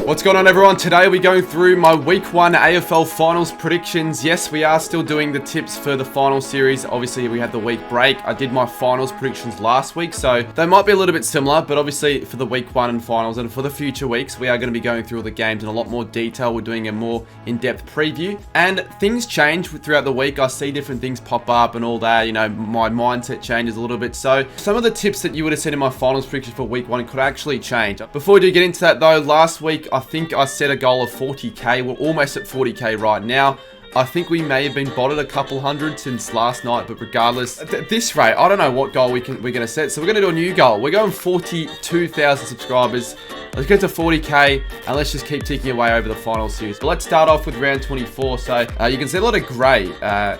What's going on, everyone? Today we're going through my week 1 AFL finals predictions. Yes, we are still doing the tips for the final series. Obviously, we had the week break. I did my finals predictions last week, so they might be a little bit similar, but obviously for the week 1 and finals and for the future weeks, we are going to be going through all the games in a lot more detail. We're doing a more in-depth preview, and things change throughout the week. I see different things pop up and all that. You know, my mindset changes a little bit. So some of the tips that you would have seen in my finals predictions for week 1 could actually change. Before we do get into that though, last week, I think I set a goal of 40k. We're almost at 40k right now. I think we may have been botted a couple hundred since last night, but regardless, at this rate, I don't know what goal we're going to set. So we're going to do a new goal. We're going 42,000 subscribers. Let's get to 40k, and let's just keep ticking away over the final series. But let's start off with round 24. So you can see a lot of grey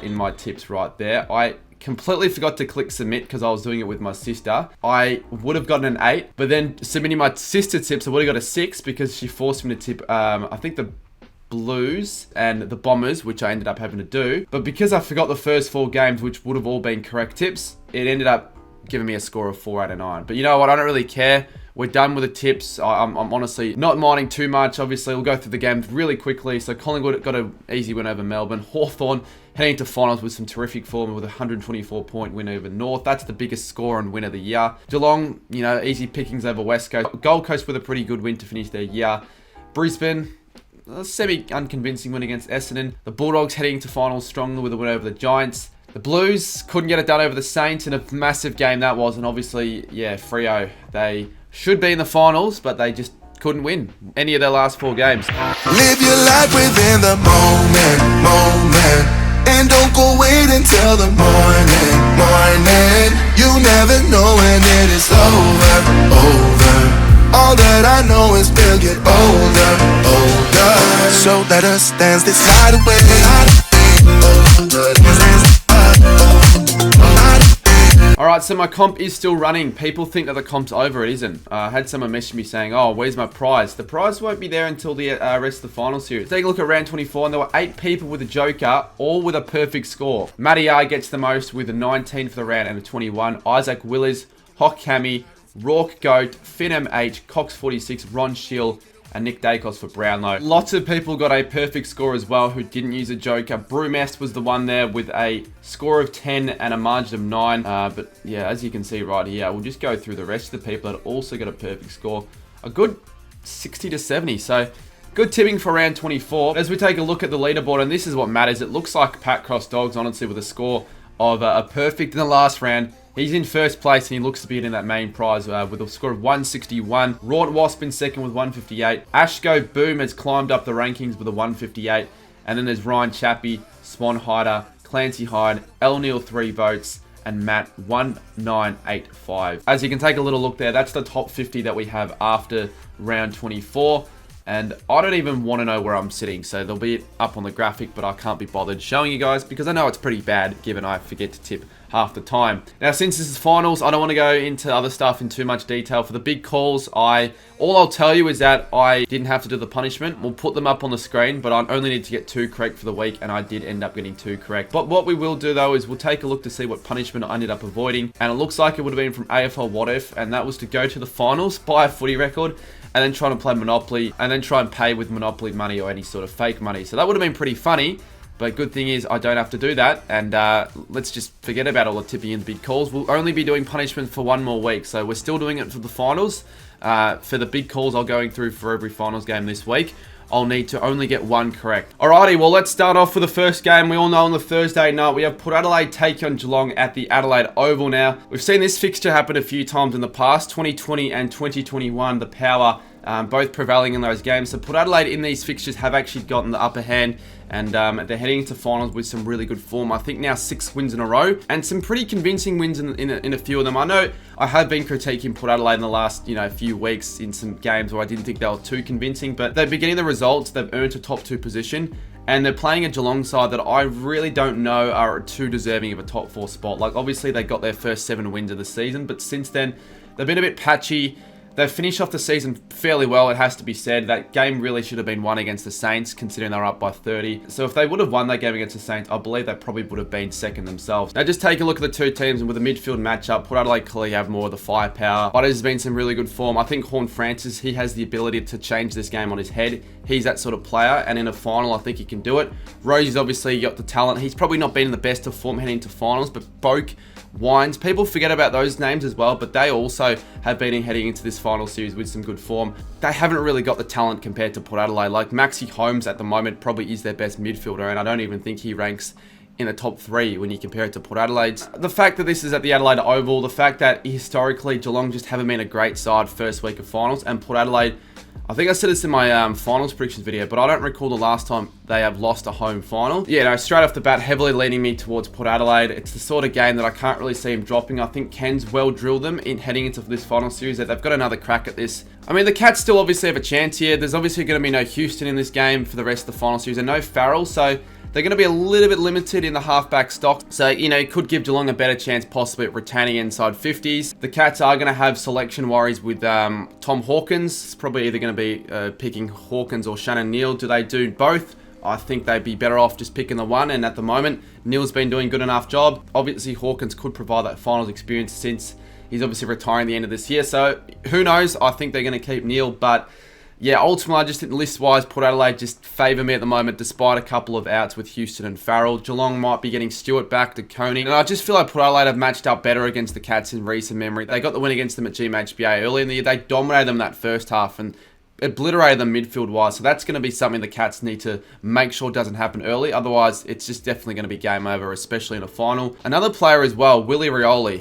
in my tips right there. I completely forgot to click submit because I was doing it with my sister. I would have gotten an 8, but then submitting my sister tips, I would have got a 6 because she forced me to tip, I think the Blues and the Bombers, which I ended up having to do. But because I forgot the first 4 games, which would have all been correct tips, it ended up giving me a score of 4 out of 9. But you know what? I don't really care. We're done with the tips. I'm honestly not minding too much. Obviously, we'll go through the games really quickly. So Collingwood got an easy win over Melbourne. Hawthorn heading into finals with some terrific form with a 124-point win over North. That's the biggest score and win of the year. Geelong, you know, easy pickings over West Coast. Gold Coast with a pretty good win to finish their year. Brisbane, a semi-unconvincing win against Essendon. The Bulldogs heading into finals strongly with a win over the Giants. The Blues couldn't get it done over the Saints in a massive game that was. And obviously, yeah, Freo, they should be in the finals, but they just couldn't win any of their last 4 games. Live your life within the moment, and don't go wait until the morning. You never know when it is over. All that I know is we'll get older. So let us dance this night away. Alright, so my comp is still running. People think that the comp's over. It isn't. I had someone message me saying, oh, where's my prize? The prize won't be there until the rest of the final series. Take a look at round 24, and there were 8 people with a joker, all with a perfect score. Matty R gets the most with a 19 for the round and a 21. Isaac Willers, Hock Cammy, Rourke Goat, Finn MH, Cox 46, Ron Schill, and Nick Dacos for Brownlow. Lots of people got a perfect score as well who didn't use a joker. Brewmest was the one there with a score of 10 and a margin of 9. But yeah, as you can see right here, we'll just go through the rest of the people that also got a perfect score. A good 60 to 70. So good tipping for round 24. As we take a look at the leaderboard, and this is what matters, it looks like Pat Cross Dogs, honestly, with a score of a perfect in the last round. He's in first place and he looks to be in that main prize with a score of 161. Rort Wasp in second with 158. Ashko Boom has climbed up the rankings with a 158. And then there's Ryan Chappie, Swan Hyder, Clancy Hyde, El Neil 3 votes, and Matt 1985. As you can take a little look there, that's the top 50 that we have after round 24. And I don't even want to know where I'm sitting, so they'll be up on the graphic, but I can't be bothered showing you guys because I know it's pretty bad given I forget to tip half the time. Now, since this is finals, I don't want to go into other stuff in too much detail. For the big calls, all I'll tell you is that I didn't have to do the punishment. We'll put them up on the screen, but I only need to get 2 correct for the week, and I did end up getting 2 correct. But what we will do, though, is we'll take a look to see what punishment I ended up avoiding, and it looks like it would have been from AFL What If, and that was to go to the finals, buy a footy record, and then try to play Monopoly, and then try and pay with Monopoly money or any sort of fake money. So that would have been pretty funny, but good thing is I don't have to do that, and let's just forget about all the tipping and the big calls. We'll only be doing punishment for 1 more week, so we're still doing it for the finals. For the big calls I'm going through for every finals game this week, I'll need to only get 1 correct. Alrighty, well, let's start off with the first game. We all know on the Thursday night, we have Port Adelaide take on Geelong at the Adelaide Oval now. We've seen this fixture happen a few times in the past, 2020 and 2021, the power both prevailing in those games. So Port Adelaide in these fixtures have actually gotten the upper hand, and they're heading into finals with some really good form. I think now 6 wins in a row, and some pretty convincing wins in a few of them. I know I have been critiquing Port Adelaide in the last few weeks in some games where I didn't think they were too convincing, but they've been getting the results. They've earned a top 2 position, and they're playing a Geelong side that I really don't know are too deserving of a top 4 spot. Like, obviously they got their first 7 wins of the season, but since then they've been a bit patchy. They've finished off the season fairly well, it has to be said. That game really should have been won against the Saints, considering they were up by 30. So if they would have won that game against the Saints, I believe they probably would have been second themselves. Now just take a look at the two teams, and with a midfield matchup, Port Adelaide clearly have more of the firepower. But has been some really good form. I think Horn Francis, he has the ability to change this game on his head. He's that sort of player, and in a final, I think he can do it. Rosie's obviously got the talent. He's probably not been in the best of form heading into finals, but Boak, Wines, people forget about those names as well, but they also have been heading into this final series with some good form. They haven't really got the talent compared to Port Adelaide. Like Maxi Holmes at the moment probably is their best midfielder, and I don't even think he ranks in the top 3 when you compare it to Port Adelaide's. The fact that this is at the Adelaide Oval, the fact that historically Geelong just haven't been a great side first week of finals, and Port Adelaide, I think I said this in my finals predictions video, but I don't recall the last time they have lost a home final. Yeah, no, straight off the bat, heavily leaning me towards Port Adelaide. It's the sort of game that I can't really see them dropping. I think Ken's well drilled them in heading into this final series, that they've got another crack at this. I mean, the Cats still obviously have a chance here. There's obviously going to be no Houston in this game for the rest of the final series, and no Farrell, so they're going to be a little bit limited in the halfback stock. So, you know, it could give Geelong a better chance possibly at retaining inside 50s. The Cats are going to have selection worries with Tom Hawkins. It's probably either going to be picking Hawkins or Shannon Neal. Do they do both? I think they'd be better off just picking the one, and at the moment, Neal's been doing a good enough job. Obviously, Hawkins could provide that finals experience since he's obviously retiring at the end of this year. So, who knows? I think they're going to keep Neal, but yeah, ultimately, I just think list-wise, Port Adelaide just favour me at the moment, despite a couple of outs with Houston and Farrell. Geelong might be getting Stewart back to Coney, and I just feel like Port Adelaide have matched up better against the Cats in recent memory. They got the win against them at GMHBA early in the year. They dominated them that first half and obliterated them midfield-wise, so that's going to be something the Cats need to make sure doesn't happen early. Otherwise, it's just definitely going to be game over, especially in a final. Another player as well, Willie Rioli.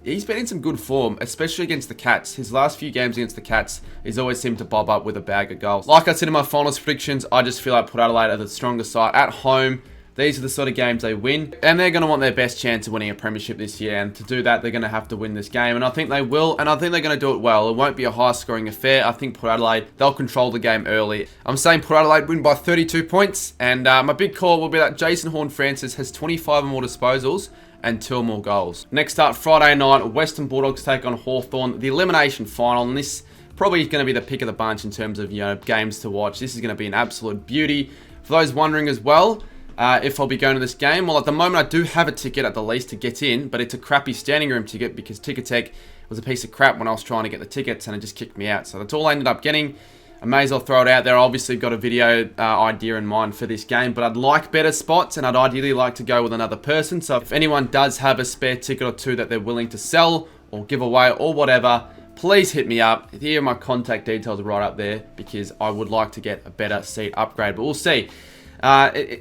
He's been in some good form, especially against the Cats. His last few games against the Cats, he's always seemed to bob up with a bag of goals. Like I said in my finals predictions, I just feel like Port Adelaide are the stronger side at home. These are the sort of games they win, and they're going to want their best chance of winning a premiership this year, and to do that, they're going to have to win this game, and I think they will, and I think they're going to do it well. It won't be a high-scoring affair. I think Port Adelaide, they'll control the game early. I'm saying Port Adelaide win by 32 points, and my big call will be that Jason Horne-Francis has 25 or more disposals, and 2 more goals. Next up, Friday night, Western Bulldogs take on Hawthorn, the elimination final, and this probably is going to be the pick of the bunch in terms of, you know, games to watch. This is going to be an absolute beauty. For those wondering as well, if I'll be going to this game, well, at the moment I do have a ticket at the least to get in, but it's a crappy standing room ticket because Ticketek was a piece of crap when I was trying to get the tickets, and it just kicked me out. So that's all I ended up getting. I may as well throw it out there. I obviously got a video idea in mind for this game, but I'd like better spots, and I'd ideally like to go with another person. So if anyone does have a spare ticket or two that they're willing to sell or give away or whatever, please hit me up. Here are my contact details right up there because I would like to get a better seat upgrade, but we'll see.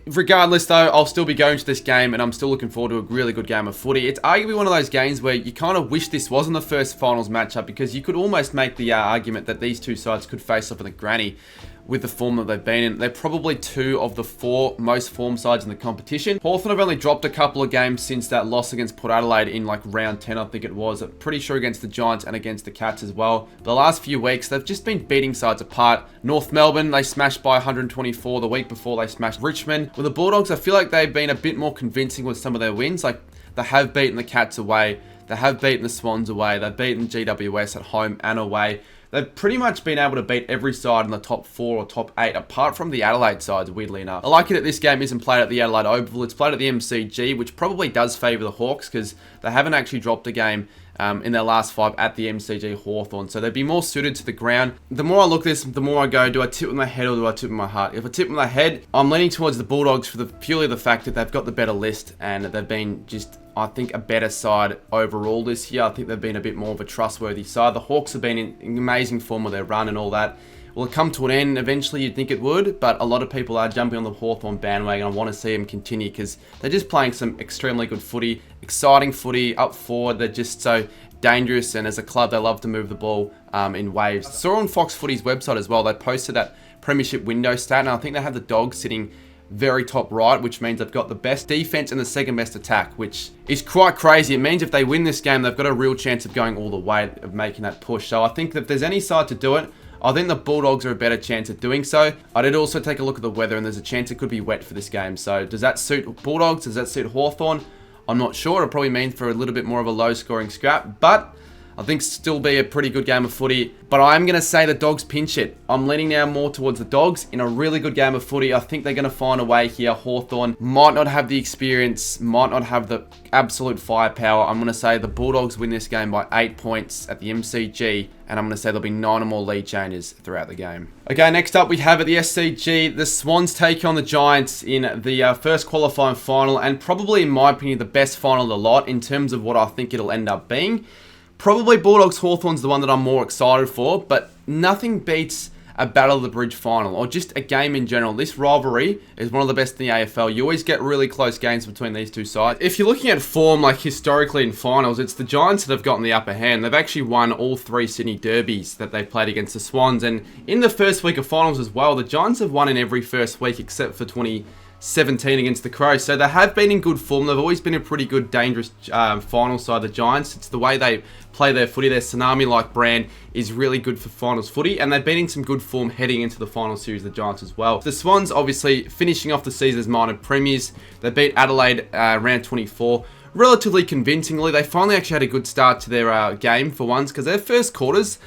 Regardless though, I'll still be going to this game, and I'm still looking forward to a really good game of footy. It's arguably one of those games where you kind of wish this wasn't the first finals matchup, because you could almost make the argument that these two sides could face off in the granny with the form that they've been in. They're probably 2 of the 4 most form sides in the competition. Hawthorn have only dropped a couple of games since that loss against Port Adelaide in like round 10, I think it was. I'm pretty sure against the Giants and against the Cats as well. The last few weeks, they've just been beating sides apart. North Melbourne, they smashed by 124 the week before they smashed Richmond. With the Bulldogs, I feel like they've been a bit more convincing with some of their wins. Like, they have beaten the Cats away. They have beaten the Swans away. They've beaten GWS at home and away. They've pretty much been able to beat every side in the top 4 or top 8, apart from the Adelaide sides, weirdly enough. I like it that this game isn't played at the Adelaide Oval. It's played at the MCG, which probably does favour the Hawks, because they haven't actually dropped a game in their last 5 at the MCG Hawthorn. So they'd be more suited to the ground. The more I look at this, the more I go, do I tip with my head or do I tip with my heart? If I tip with my head, I'm leaning towards the Bulldogs for purely the fact that they've got the better list, and they've been just, I think, a better side overall this year. I think they've been a bit more of a trustworthy side. The Hawks have been in amazing form with their run and all that. Will it come to an end eventually? You'd think it would, but a lot of people are jumping on the Hawthorn bandwagon. I want to see them continue because they're just playing some extremely good footy, exciting footy up forward. They're just so dangerous, and as a club, they love to move the ball in waves. Saw on Fox Footy's website as well, they posted that premiership window stat, and I think they have the Dogs sitting very top right, which means they've got the best defense and the second best attack, which is quite crazy. It means if they win this game, they've got a real chance of going all the way, of making that push. So I think that if there's any side to do it, I think the Bulldogs are a better chance of doing so. I did also take a look at the weather, and there's a chance it could be wet for this game. So does that suit Bulldogs? Does that suit Hawthorn? I'm not sure. It'll probably mean for a little bit more of a low-scoring scrap, but I think still be a pretty good game of footy. But I'm going to say the Dogs pinch it. I'm leaning now more towards the Dogs in a really good game of footy. I think they're going to find a way here. Hawthorn might not have the experience, might not have the absolute firepower. I'm going to say the Bulldogs win this game by 8 points at the MCG. And I'm going to say there'll be 9 or more lead changes throughout the game. Okay, next up we have at the SCG, the Swans take on the Giants in the first qualifying final. And probably, in my opinion, the best final of the lot in terms of what I think it'll end up being. Probably Bulldogs Hawthorn's the one that I'm more excited for, but nothing beats a Battle of the Bridge final, or just a game in general. This rivalry is one of the best in the AFL. You always get really close games between these two sides. If you're looking at form, like historically in finals, it's the Giants that have gotten the upper hand. They've actually won all 3 Sydney derbies that they've played against the Swans, and in the first week of finals as well, the Giants have won in every first week except for 2017 against the Crows. So they have been in good form. They've always been a pretty good, dangerous final side, the Giants. It's the way they play their footy. Their tsunami-like brand is really good for finals footy, and they've been in some good form heading into the final series, the Giants as well. The Swans obviously finishing off the season as minor premiers. They beat Adelaide round 24 relatively convincingly. They finally actually had a good start to their game for once, because their first quarters,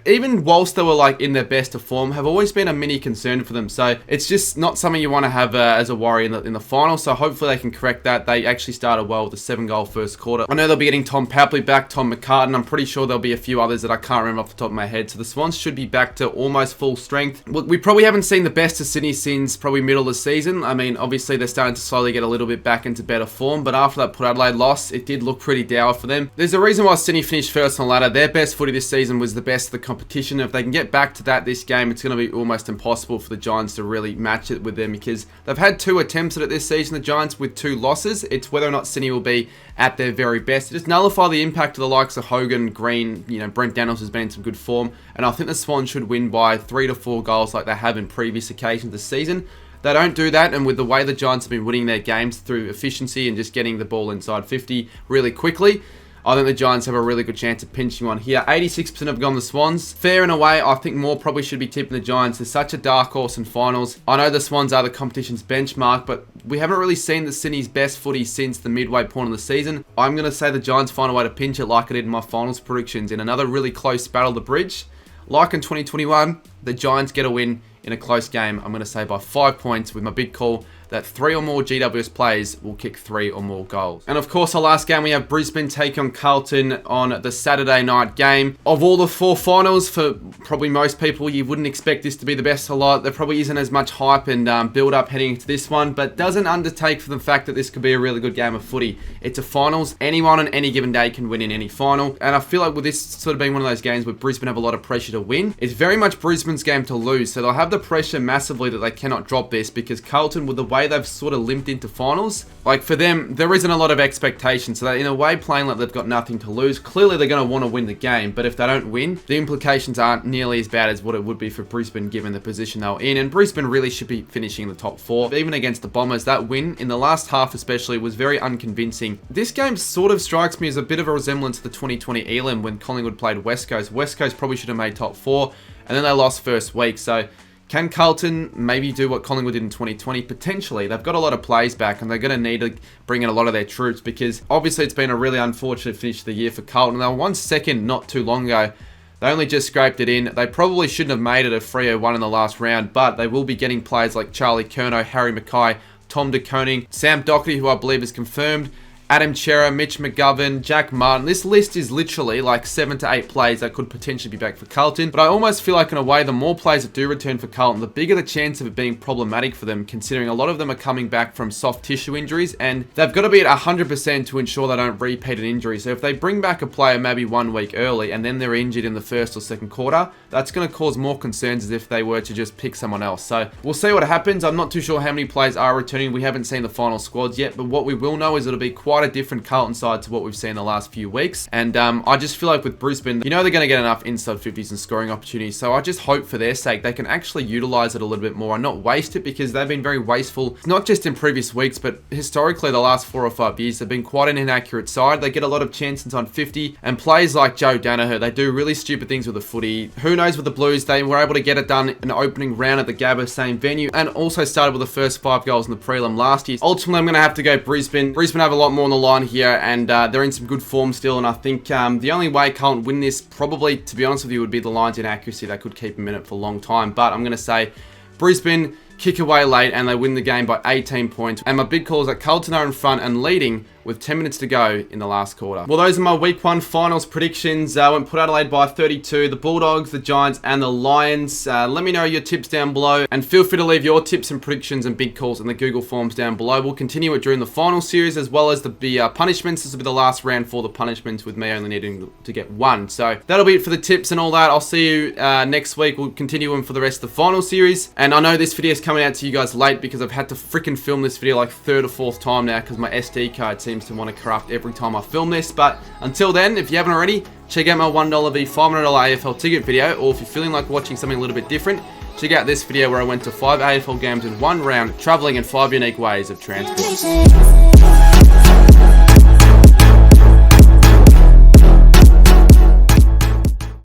even whilst they were like in their best of form, have always been a mini concern for them. So it's just not something you want to have as a worry in the final. So hopefully they can correct that. They actually started well with a 7-goal first quarter. I know they'll be getting Tom Papley back, Tom McCartan. I'm pretty sure there'll be a few others that I can't remember off the top of my head. So the Swans should be back to almost full strength. We probably haven't seen the best of Sydney since probably middle of the season. I mean, obviously they're starting to slowly get a little bit back into better form, but after that Port Adelaide loss, it did look pretty dour for them. There's a reason why Sydney finished first on the ladder. Their best footy this season was the best of the competition. If they can get back to that this game, it's going to be almost impossible for the Giants to really match it with them, because they've had 2 attempts at it this season, the Giants, with 2 losses. It's whether or not Sydney will be at their very best. Just nullify the impact of the likes of Hogan, Green, Brent Daniels has been in some good form, and I think the Swans should win by 3 to 4 goals like they have in previous occasions this season. They don't do that, and with the way the Giants have been winning their games through efficiency and just getting the ball inside 50 really quickly, I think the Giants have a really good chance of pinching one here. 86% have gone the Swans. Fair in a way, I think more probably should be tipping the Giants. They're such a dark horse in finals. I know the Swans are the competition's benchmark, but we haven't really seen the Sydney's best footy since the midway point of the season. I'm going to say the Giants find a way to pinch it like I did in my finals predictions in another really close Battle of the Bridge. Like in 2021, the Giants get a win in a close game. I'm going to say by 5 points with my big call that 3 or more GWS players will kick 3 or more goals. And of course, our last game, we have Brisbane take on Carlton on the Saturday night game. Of all the 4 finals, for probably most people, you wouldn't expect this to be the best a lot. There probably isn't as much hype and build-up heading into this one, but doesn't undertake for the fact that this could be a really good game of footy. It's a finals. Anyone on any given day can win in any final. And I feel like with this sort of being one of those games where Brisbane have a lot of pressure to win, it's very much Brisbane's game to lose. So they'll have the pressure massively that they cannot drop this, because Carlton, with the way they've sort of limped into finals, like for them, there isn't a lot of expectation. So they're in a way playing like they've got nothing to lose. Clearly, they're going to want to win the game, but if they don't win, the implications aren't nearly as bad as what it would be for Brisbane given the position they were in. And Brisbane really should be finishing in the top 4. Even against the Bombers, that win in the last half especially was very unconvincing. This game sort of strikes me as a bit of a resemblance to the 2020 Elam when Collingwood played West Coast. West Coast probably should have made top 4, and then they lost first week. So can Carlton maybe do what Collingwood did in 2020? Potentially. They've got a lot of plays back, and they're going to need to bring in a lot of their troops, because obviously it's been a really unfortunate finish to the year for Carlton. They were 1 second not too long ago. They only just scraped it in. They probably shouldn't have made it a Freo 1 in the last round, but they will be getting players like Charlie Curnow, Harry Mackay, Tom De Koning, Sam Docherty, who I believe is confirmed, Adam Chera, Mitch McGovern, Jack Martin. This list is literally like 7 to 8 players that could potentially be back for Carlton. But I almost feel like in a way, the more players that do return for Carlton, the bigger the chance of it being problematic for them, considering a lot of them are coming back from soft tissue injuries, and they've got to be at 100% to ensure they don't repeat an injury. So if they bring back a player maybe 1 week early and then they're injured in the first or second quarter, that's going to cause more concerns as if they were to just pick someone else. So we'll see what happens. I'm not too sure how many players are returning. We haven't seen the final squads yet, but what we will know is it'll be quite a different Carlton side to what we've seen the last few weeks. And I just feel like with Brisbane, they're going to get enough inside 50s and scoring opportunities. So I just hope for their sake they can actually utilize it a little bit more and not waste it, because they've been very wasteful, not just in previous weeks, but historically the last 4 or 5 years. They've been quite an inaccurate side. They get a lot of chances on 50, and players like Joe Danaher, they do really stupid things with the footy. Who knows with the Blues, they were able to get it done in the opening round at the Gabba, same venue, and also started with the first 5 goals in the prelim last year. Ultimately, I'm going to have to go Brisbane. Brisbane have a lot more on the line here, and they're in some good form still, and I think the only way Carlton win this, probably, to be honest with you, would be the Lions' inaccuracy. They could keep them in it for a long time, but I'm going to say Brisbane kick away late, and they win the game by 18 points. And my big call is that Carlton are in front and leading with 10 minutes to go in the last quarter. Well, those are my week 1 finals predictions. Went Port Adelaide by 32, the Bulldogs, the Giants, and the Lions. Let me know your tips down below, and feel free to leave your tips and predictions and big calls in the Google Forms down below. We'll continue it during the final series, as well as the punishments. This will be the last round for the punishments, with me only needing to get 1. So that'll be it for the tips and all that. I'll see you next week. We'll continue on for the rest of the final series. And I know this video is coming out to you guys late because I've had to freaking film this video like 3rd or 4th time now, because my SD card seems to want to corrupt every time I film this. But until then, if you haven't already, check out my $1 v $500 AFL ticket video, or if you're feeling like watching something a little bit different, check out this video where I went to 5 AFL games in 1 round, traveling in 5 unique ways of transport.